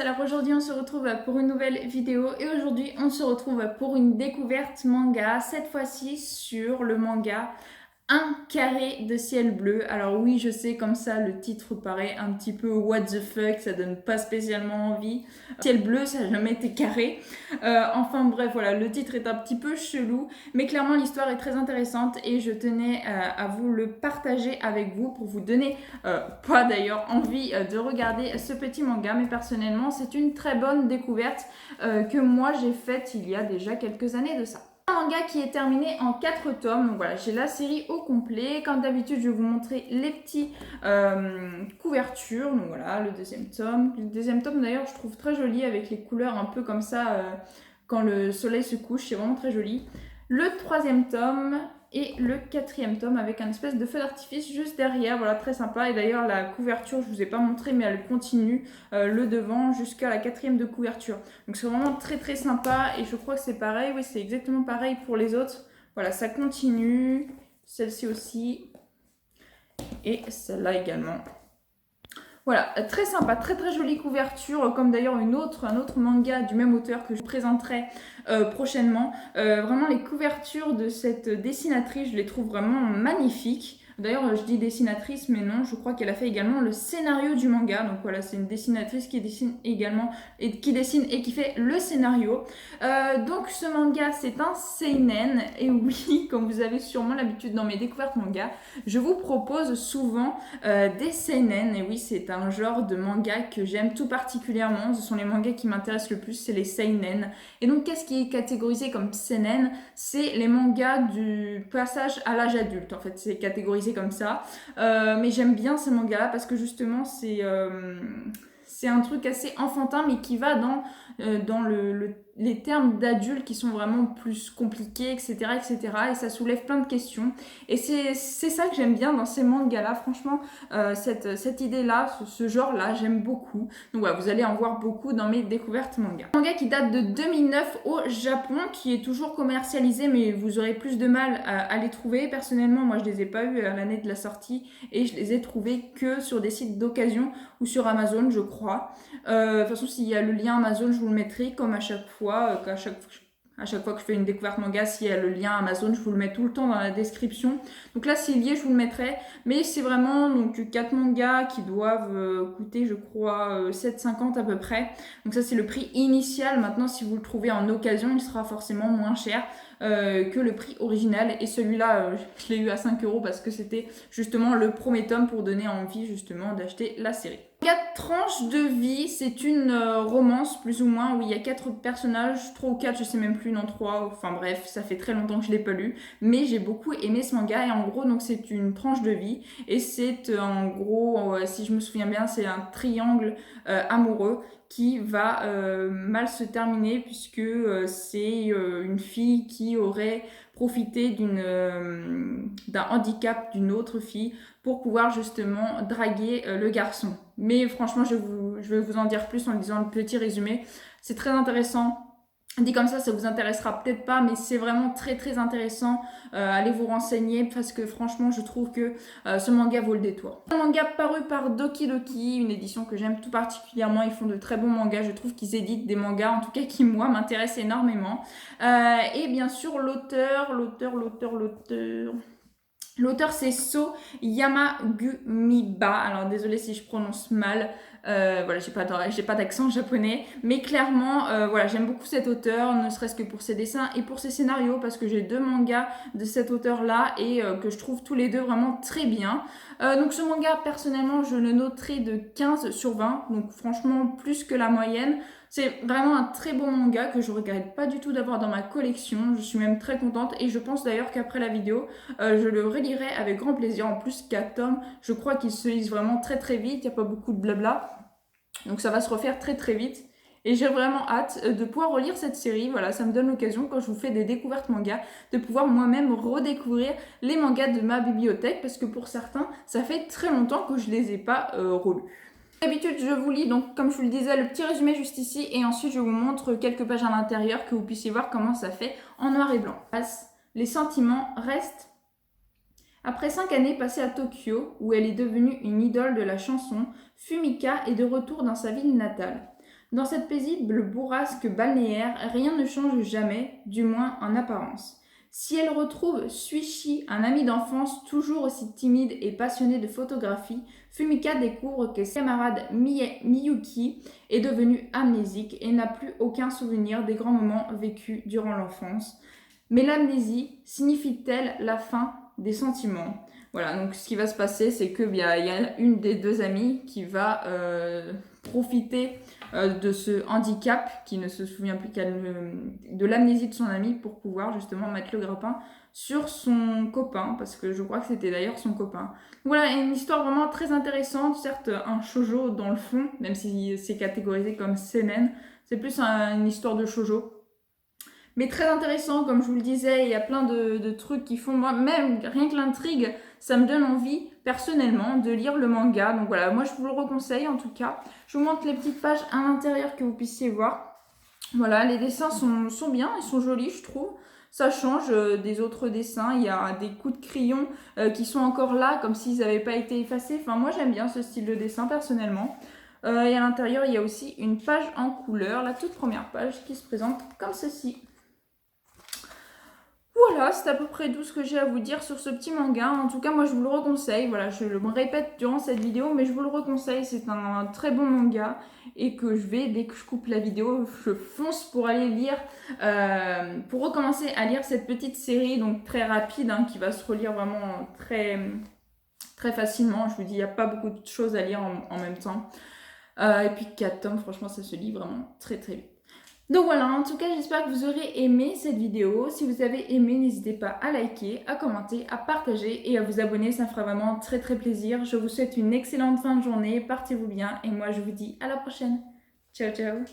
alors aujourd'hui on se retrouve pour une nouvelle vidéo et aujourd'hui on se retrouve pour une découverte manga, cette fois-ci sur le manga Un carré de ciel bleu. Alors oui, je sais, comme ça le titre paraît un petit peu what the fuck, ça donne pas spécialement envie. Ciel bleu, ça n'a jamais été carré. Enfin bref, voilà, le titre est un petit peu chelou, mais clairement l'histoire est très intéressante et je tenais à vous le partager avec vous pour vous donner, pas d'ailleurs envie de regarder ce petit manga, mais personnellement c'est une très bonne découverte que moi j'ai faite il y a déjà quelques années de ça. Un manga qui est terminé en 4 tomes, donc voilà, j'ai la série au complet. Comme d'habitude, je vais vous montrer les petits couvertures. Donc voilà, le deuxième tome. Le deuxième tome d'ailleurs, je trouve très joli avec les couleurs un peu comme ça quand le soleil se couche, c'est vraiment très joli. Le troisième tome et le quatrième tome avec un espèce de feu d'artifice juste derrière, voilà, très sympa. Et d'ailleurs la couverture, je vous ai pas montré, mais elle continue le devant jusqu'à la quatrième de couverture. Donc c'est vraiment très très sympa et je crois que c'est pareil, oui c'est exactement pareil pour les autres. Voilà, ça continue, celle-ci aussi et celle-là également. Voilà, très sympa, très très jolie couverture, comme d'ailleurs un autre manga du même auteur que je vous présenterai prochainement. Vraiment les couvertures de cette dessinatrice, je les trouve vraiment magnifiques. D'ailleurs, je dis dessinatrice, mais non, je crois qu'elle a fait également le scénario du manga. Donc voilà, c'est une dessinatrice qui dessine également et qui fait le scénario. Donc ce manga, c'est un seinen. Et oui, comme vous avez sûrement l'habitude dans mes découvertes manga, je vous propose souvent des seinen. Et oui, c'est un genre de manga que j'aime tout particulièrement. Ce sont les mangas qui m'intéressent le plus, c'est les seinen. Et donc, qu'est-ce qui est catégorisé comme seinen? C'est les mangas du passage à l'âge adulte. En fait, c'est catégorisé comme ça. Mais j'aime bien ces mangas-là parce que justement, c'est un truc assez enfantin, mais qui va dans les termes d'adultes qui sont vraiment plus compliqués, etc., etc. Et ça soulève plein de questions. Et c'est ça que j'aime bien dans ces mangas-là. Franchement, cette idée-là, ce genre-là, j'aime beaucoup. Donc voilà, vous allez en voir beaucoup dans mes découvertes manga. Un manga qui date de 2009 au Japon, qui est toujours commercialisé, mais vous aurez plus de mal à les trouver. Personnellement, moi, je les ai pas eu à l'année de la sortie et je les ai trouvés que sur des sites d'occasion ou sur Amazon, je crois. De toute façon, s'il y a le lien Amazon, je vous le mettrai comme à chaque fois, à chaque fois que je fais une découverte manga, s'il y a le lien Amazon, je vous le mets tout le temps dans la description. Donc là, c'est lié, je vous le mettrai. Mais c'est vraiment donc 4 mangas qui doivent coûter, je crois, 7,50 à peu près. Donc ça, c'est le prix initial. Maintenant, si vous le trouvez en occasion, il sera forcément moins cher que le prix original. Et celui-là, je l'ai eu à 5 € parce que c'était justement le premier tome pour donner envie justement d'acheter la série. 4 tranches de vie, c'est une romance plus ou moins où il y a 4 personnages, 3 ou 4, je sais même plus, non 3, enfin bref, ça fait très longtemps que je l'ai pas lu, mais j'ai beaucoup aimé ce manga et en gros donc c'est une tranche de vie et c'est en gros, si je me souviens bien, c'est un triangle amoureux qui va mal se terminer puisque c'est une fille qui aurait profité d'un handicap d'une autre fille pour pouvoir justement draguer le garçon. Mais franchement, je vais vous en dire plus en lisant le petit résumé. C'est très intéressant. Dit comme ça vous intéressera peut-être pas, mais c'est vraiment très très intéressant. Allez vous renseigner parce que franchement, je trouve que ce manga vaut le détour. Un manga paru par Doki Doki, une édition que j'aime tout particulièrement. Ils font de très bons mangas. Je trouve qu'ils éditent des mangas, en tout cas qui moi m'intéressent énormément. Et bien sûr, l'auteur. L'auteur c'est So Yamagumiba. Alors désolé si je prononce mal. Voilà, j'ai pas d'accent japonais, mais clairement, voilà, j'aime beaucoup cet auteur, ne serait-ce que pour ses dessins et pour ses scénarios, parce que j'ai 2 mangas de cet auteur-là et que je trouve tous les deux vraiment très bien. Donc ce manga, personnellement, je le noterai de 15 sur 20, donc franchement plus que la moyenne. C'est vraiment un très bon manga que je regrette pas du tout d'avoir dans ma collection. Je suis même très contente et je pense d'ailleurs qu'après la vidéo, je le relirai avec grand plaisir. En plus, 4 tomes, je crois qu'ils se lisent vraiment très très vite. Il n'y a pas beaucoup de blabla. Donc ça va se refaire très très vite. Et j'ai vraiment hâte de pouvoir relire cette série. Voilà, ça me donne l'occasion, quand je vous fais des découvertes manga, de pouvoir moi-même redécouvrir les mangas de ma bibliothèque. Parce que pour certains, ça fait très longtemps que je les ai pas relus. D'habitude, je vous lis, donc comme je vous le disais, le petit résumé juste ici. Et ensuite, je vous montre quelques pages à l'intérieur que vous puissiez voir comment ça fait en noir et blanc. Les sentiments restent. Après 5 années passées à Tokyo, où elle est devenue une idole de la chanson, Fumika est de retour dans sa ville natale. Dans cette paisible bourrasque balnéaire, rien ne change jamais, du moins en apparence. Si elle retrouve Suichi, un ami d'enfance toujours aussi timide et passionné de photographie, Fumika découvre que sa camarade Miyuki est devenue amnésique et n'a plus aucun souvenir des grands moments vécus durant l'enfance. Mais l'amnésie signifie-t-elle la fin des sentiments? Voilà, donc ce qui va se passer, c'est qu'il y a une des deux amies qui va profiter de ce handicap, qui ne se souvient plus de l'amnésie de son ami pour pouvoir justement mettre le grappin sur son copain, parce que je crois que c'était d'ailleurs son copain. Voilà, une histoire vraiment très intéressante, certes un shoujo dans le fond, même si c'est catégorisé comme seinen, c'est plus une histoire de shoujo. Mais très intéressant, comme je vous le disais, il y a plein de trucs qui font, moi, même rien que l'intrigue, ça me donne envie, personnellement, de lire le manga. Donc voilà, moi je vous le reconseille en tout cas. Je vous montre les petites pages à l'intérieur que vous puissiez voir. Voilà, les dessins sont bien, ils sont jolis, je trouve. Ça change des autres dessins. Il y a des coups de crayon qui sont encore là, comme s'ils n'avaient pas été effacés. Enfin, moi j'aime bien ce style de dessin, personnellement. Et à l'intérieur, il y a aussi une page en couleur, la toute première page qui se présente comme ceci. Voilà, c'est à peu près tout ce que j'ai à vous dire sur ce petit manga. En tout cas, moi, je vous le reconseille. Voilà, je le répète durant cette vidéo, mais je vous le reconseille. C'est un très bon manga et que dès que je coupe la vidéo, je fonce pour aller lire, pour recommencer à lire cette petite série, donc très rapide, hein, qui va se relire vraiment très, très facilement. Je vous dis, il n'y a pas beaucoup de choses à lire en même temps. Et puis 4 tomes, franchement, ça se lit vraiment très, très vite. Donc voilà, en tout cas, j'espère que vous aurez aimé cette vidéo. Si vous avez aimé, n'hésitez pas à liker, à commenter, à partager et à vous abonner. Ça me fera vraiment très très plaisir. Je vous souhaite une excellente fin de journée. Portez-vous bien et moi, je vous dis à la prochaine. Ciao, ciao.